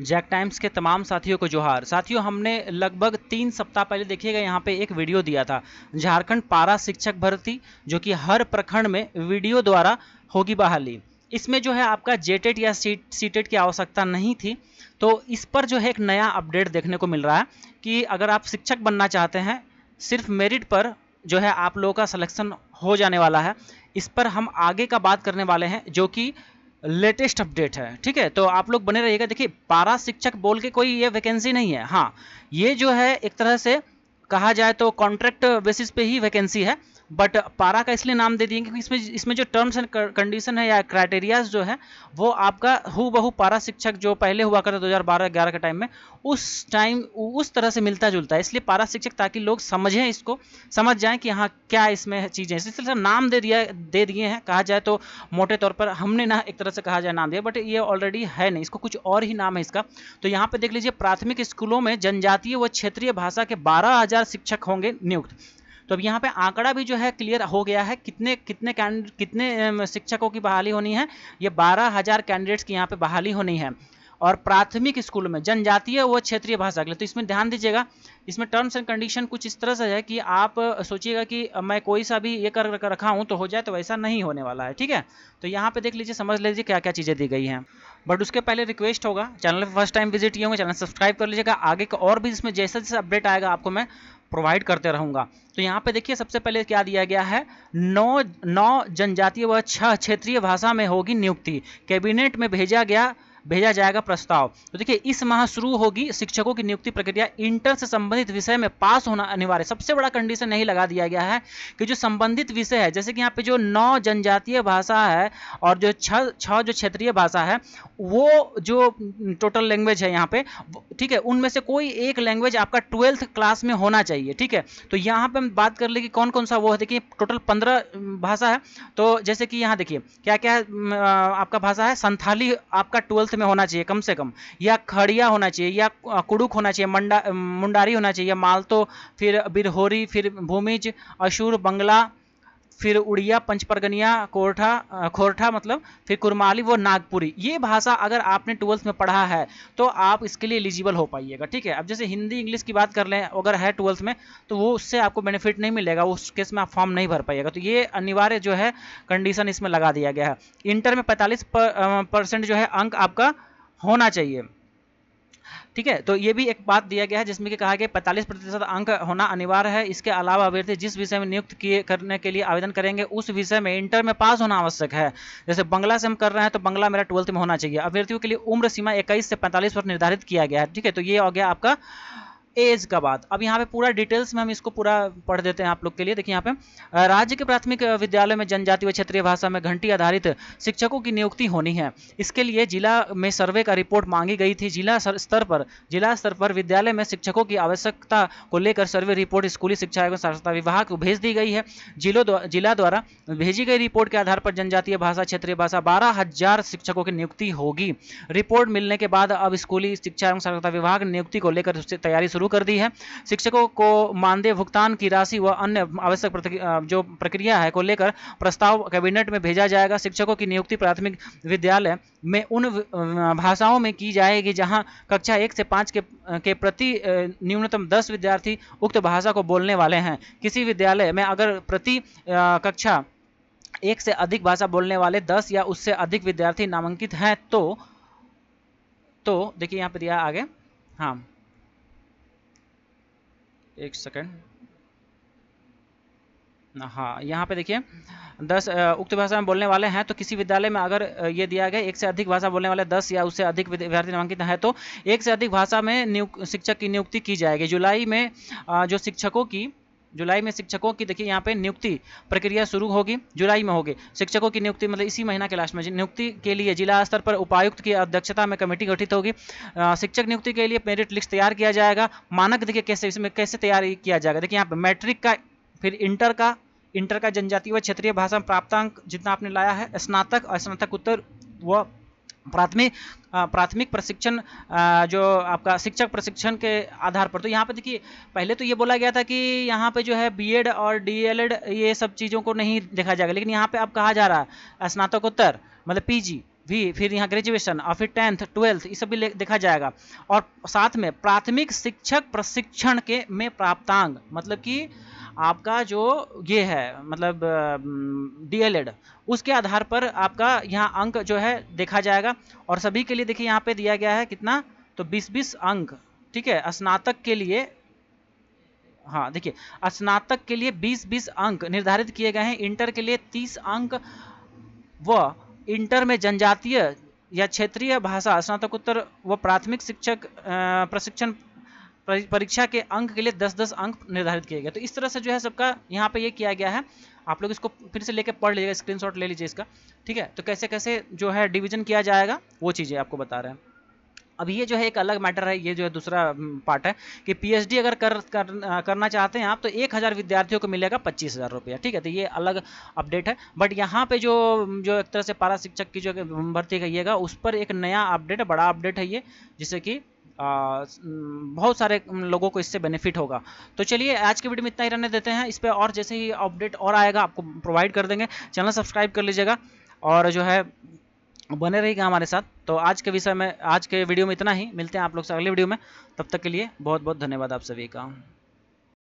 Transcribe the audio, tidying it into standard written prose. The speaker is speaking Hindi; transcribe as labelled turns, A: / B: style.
A: जैक टाइम्स के तमाम साथियों को जोहार। साथियों, हमने लगभग 3 सप्ताह पहले देखिएगा यहाँ पे एक वीडियो दिया था, झारखंड पारा शिक्षक भर्ती, जो कि हर प्रखंड में वीडियो द्वारा होगी बहाली। इसमें जो है आपका जेटेट या सीटेट की आवश्यकता नहीं थी। तो इस पर जो है एक नया अपडेट देखने को मिल रहा है कि अगर आप शिक्षक बनना चाहते हैं, सिर्फ मेरिट पर जो है आप लोगों का सिलेक्शन हो जाने वाला है। इस पर हम आगे का बात करने वाले हैं, जो कि लेटेस्ट अपडेट है। ठीक है, तो आप लोग बने रहिएगा। देखिए, पारा शिक्षक बोल के कोई ये वैकेंसी नहीं है। हाँ, ये जो है एक तरह से कहा जाए तो कॉन्ट्रैक्ट बेसिस पे ही वैकेंसी है, बट पारा का इसलिए नाम दे दिए क्योंकि इसमें जो टर्म्स एंड कंडीशन है या क्राइटेरियाज जो है वो आपका हु बहु पारा शिक्षक जो पहले हुआ करता 2012-11 के टाइम में, उस तरह से मिलता जुलता है। इसलिए पारा शिक्षक, ताकि लोग समझें, इसको समझ जाएं कि हाँ क्या इसमें चीज़ें, इसलिए नाम दे दिए हैं। कहा जाए तो मोटे तौर पर हमने ना एक तरह से कहा जाए नाम दिया, बट ये ऑलरेडी है नहीं, इसको कुछ और ही नाम है इसका। तो यहाँ पे देख लीजिए, प्राथमिक स्कूलों में जनजातीय व क्षेत्रीय भाषा के 12,000 शिक्षक होंगे नियुक्त। तो अब यहाँ पे आंकड़ा भी जो है क्लियर हो गया है, कितने शिक्षकों की बहाली होनी है। ये 12,000 कैंडिडेट्स की यहाँ पे बहाली होनी है, और प्राथमिक स्कूल में जनजातीय व क्षेत्रीय भाषा के लिए। तो इसमें ध्यान दीजिएगा, इसमें टर्म्स एंड कंडीशन कुछ इस तरह से है कि आप सोचिएगा कि मैं कोई सा भी ये कर रखा हूँ तो हो जाए, तो वैसा नहीं होने वाला है। ठीक है, तो यहाँ पे देख लीजिए, समझ लीजिए क्या क्या चीज़ें दी गई हैं। बट उसके पहले रिक्वेस्ट होगा, चैनल पर फर्स्ट टाइम विजिट किए होंगे, चैनल सब्सक्राइब कर लीजिएगा। आगे का और भी इसमें जैसा जैसा अपडेट आएगा आपको मैं प्रोवाइड करते रहूँगा। तो यहाँ पे देखिए, सबसे पहले क्या दिया गया है, 9 जनजातीय व 6 क्षेत्रीय भाषा में होगी नियुक्ति। कैबिनेट में भेजा जाएगा प्रस्ताव। तो देखिए, इस माह शुरू होगी शिक्षकों की नियुक्ति प्रक्रिया। इंटर से संबंधित विषय में पास होना अनिवार्य। सबसे बड़ा कंडीशन यही लगा दिया गया है कि जो संबंधित विषय है, जैसे कि यहाँ पे जो 9 जनजातीय भाषा है और जो 6 जो क्षेत्रीय भाषा है, वो जो टोटल लैंग्वेज है यहाँ पे, ठीक है, उनमें से कोई एक लैंग्वेज आपका 12th क्लास में होना चाहिए। ठीक है, तो यहाँ पे हम बात कर ले कि कौन कौन सा वो है। देखिए, टोटल 15 भाषा है। तो जैसे कि यहाँ देखिए क्या क्या आपका भाषा है। संथाली आपका 12th में होना चाहिए कम से कम, या खड़िया होना चाहिए, या कुड़ुक होना चाहिए, मुंडारी होना चाहिए, मालतो, फिर बिरहोरी, फिर भूमिज, अशूर, बंगला, फिर उड़िया, पंचपरगनिया, खोरठा मतलब, फिर कुरमाली, वो नागपुरी। ये भाषा अगर आपने 12th में पढ़ा है तो आप इसके लिए एलिजिबल हो पाइएगा। ठीक है, अब जैसे हिंदी इंग्लिश की बात कर लें, अगर है 12th में, तो वो उससे आपको बेनिफिट नहीं मिलेगा, उस केस में आप फॉर्म नहीं भर पाइएगा। तो ये अनिवार्य जो है कंडीशन इसमें लगा दिया गया है। इंटर में 45% जो है अंक आपका होना चाहिए। ठीक है, तो ये भी एक बात दिया गया है जिसमें कि कहा गया 45% अंक होना अनिवार्य है। इसके अलावा अभ्यर्थी जिस विषय में नियुक्त करने के लिए आवेदन करेंगे उस विषय में इंटर में पास होना आवश्यक है। जैसे बंगला से हम कर रहे हैं तो बंगला मेरा 12th में होना चाहिए। अभ्यर्थियों के लिए उम्र सीमा 21 से 45 वर्ष निर्धारित किया गया है। ठीक है, तो ये हो गया आपका एज का बात। अब यहाँ पे पूरा डिटेल्स में हम इसको पूरा पढ़ देते हैं आप लोग के लिए। देखिए, यहाँ पे राज्य के प्राथमिक विद्यालय में जनजातीय व क्षेत्रीय भाषा में घंटी आधारित शिक्षकों की नियुक्ति होनी है। इसके लिए जिला में सर्वे का रिपोर्ट मांगी गई थी। जिला स्तर पर विद्यालय में शिक्षकों की आवश्यकता को लेकर सर्वे रिपोर्ट स्कूली शिक्षा एवं साक्षरता विभाग को भेज दी गई है। जिला द्वारा भेजी गई रिपोर्ट के आधार पर जनजातीय भाषा क्षेत्रीय भाषा 12,000 शिक्षकों की नियुक्ति होगी। रिपोर्ट मिलने के बाद अब स्कूली शिक्षा एवं साक्षरता विभाग ने नियुक्ति को लेकर तैयारी शुरू कर दी है। शिक्षकों को मानदेय भुगतान की राशि व अन्य आवश्यक जो प्रक्रिया है को लेकर प्रस्ताव कैबिनेट में भेजा जाएगा। शिक्षकों की नियुक्ति प्राथमिक विद्यालय में उन भाषाओं में की जाएगी जहां कक्षा 1 से 5 के प्रति न्यूनतम 10 विद्यार्थी उक्त भाषा को बोलने वाले हैं। किसी विद्यालय में अगर प्रति कक्षा 1 से अधिक भाषा बोलने वाले 10 या उससे अधिक विद्यार्थी नामांकित हैं तो देखिए यहाँ पे दिया आगे। हाँ, एक सेकंड। हाँ, यहाँ पे देखिए 10 उक्त भाषा में बोलने वाले हैं तो किसी विद्यालय में अगर ये दिया गया 1 से अधिक भाषा बोलने वाले 10 या उससे अधिक विद्यार्थी नामांकित हैं तो 1 से अधिक भाषा में शिक्षक की नियुक्ति की जाएगी। जुलाई में शिक्षकों की देखिए यहाँ पे नियुक्ति प्रक्रिया शुरू होगी। जुलाई में होगी शिक्षकों की नियुक्ति, मतलब इसी महीना के लास्ट में। नियुक्ति के लिए जिला स्तर पर उपायुक्त की अध्यक्षता में कमेटी गठित होगी। शिक्षक नियुक्ति के लिए मेरिट लिस्ट तैयार किया जाएगा। मानक देखिए कैसे तैयार किया जाएगा। देखिए यहाँ पे मैट्रिक का, फिर इंटर का जनजातीय व क्षेत्रीय भाषा में प्राप्तांक जितना आपने लाया है, स्नातक और स्नातकोत्तर व प्राथमिक प्रशिक्षण जो आपका शिक्षक प्रशिक्षण के आधार पर। तो यहाँ पे देखिए, पहले तो ये बोला गया था कि यहाँ पे जो है बीएड और डीएलएड ये सब चीज़ों को नहीं देखा जाएगा, लेकिन यहाँ पे अब कहा जा रहा है स्नातकोत्तर मतलब पीजी भी, फिर यहाँ ग्रेजुएशन और फिर 10th 12th ये सब भी देखा जाएगा। और साथ में प्राथमिक शिक्षक प्रशिक्षण के में प्राप्तांक, मतलब कि आपका जो ये है मतलब DLED, उसके आधार पर आपका यहाँ अंक जो है देखा जाएगा। और सभी के लिए देखिए यहाँ पे दिया गया है कितना, तो 20-20 अंक, ठीक है। स्नातक के लिए, हाँ देखिए, स्नातक के लिए 20-20 अंक निर्धारित किए गए हैं, इंटर के लिए 30 अंक, व इंटर में जनजातीय या क्षेत्रीय भाषा स्नातकोत्तर व प्राथमिक शिक्षक प्रशिक्षण परीक्षा के अंक के लिए 10-10 अंक निर्धारित किए गए। तो इस तरह से जो है सबका यहाँ पे ये किया गया है। आप लोग इसको फिर से लेके पढ़ लीजिएगा, स्क्रीनशॉट ले लीजिए इसका, ठीक है। तो कैसे कैसे जो है डिवीजन किया जाएगा वो चीज़ें आपको बता रहे हैं। अब ये जो है एक अलग मैटर है, ये जो है दूसरा पार्ट है कि पीएचडी अगर करना चाहते हैं आप, तो 1000 विद्यार्थियों को मिलेगा 25,000 रुपया, ठीक है। तो ये अलग अपडेट है। बट यहाँ पे जो एक तरह से पारा शिक्षक की जो भर्ती कहिएगा, उस पर एक नया अपडेट है, बड़ा अपडेट है ये, जिससे कि बहुत सारे लोगों को इससे बेनिफिट होगा। तो चलिए आज के वीडियो में इतना ही रहने देते हैं। इस पर और जैसे ही अपडेट और आएगा आपको प्रोवाइड कर देंगे। चैनल सब्सक्राइब कर लीजिएगा और जो है बने रहिएगा हमारे साथ। तो आज के विषय में, आज के वीडियो में इतना ही। मिलते हैं आप लोग से अगले वीडियो में। तब तक के लिए बहुत बहुत धन्यवाद आप सभी का।